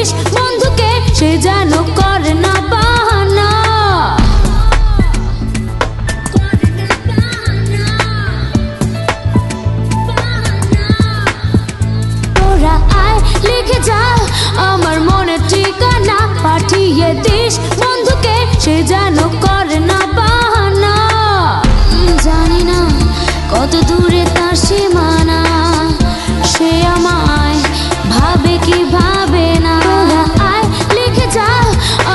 This বন্ধুকে, সে যেন করে না বাহানা। তোরা আয় লিখে যা আমার মনের ঠিকানা, পাঠিয়ে দিস বন্ধুকে, সে যেন করে না বাহানা। জানি না কত দূরে তার সীমানা, সে আমায় ভাবে কি ভাবে না। তোরা আয় লিখে যা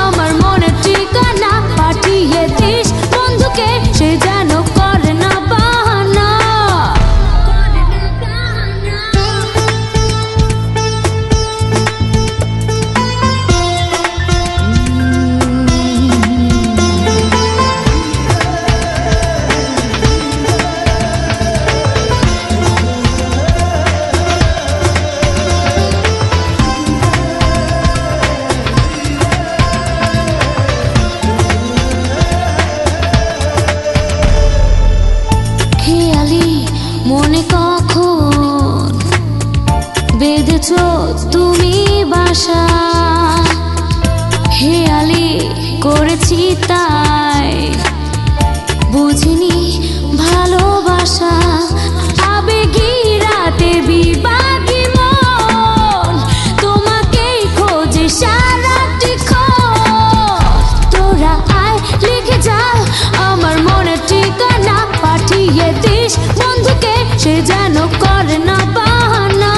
আমার মনের ঠিকানা, পাঠিয়ে দিস বন্ধুকে, সে যেন করে না বাহানা। মনে কখন বেঁধেছ তুমি বাসা, হেয়ালি করেছি তাই বুঝিনি ভালোবাসা। আবেগী রাতে বিবাদী মন তোমাকেই খোঁজে সারাটিক্ষণ। তোরা আয় লিখে যা আমার মনের ঠিকানা, পাঠিয়ে দিস বন্ধুকে, সে যেন করে না বাহানা।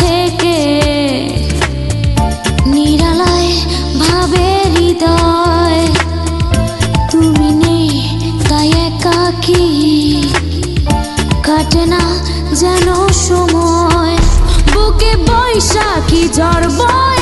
থেকে নিরালায় ভাবে হৃদয়, তুমি নেই তাই একাকী কাটে না যেন সময়। বুকে বৈশাখী ঝড় বয়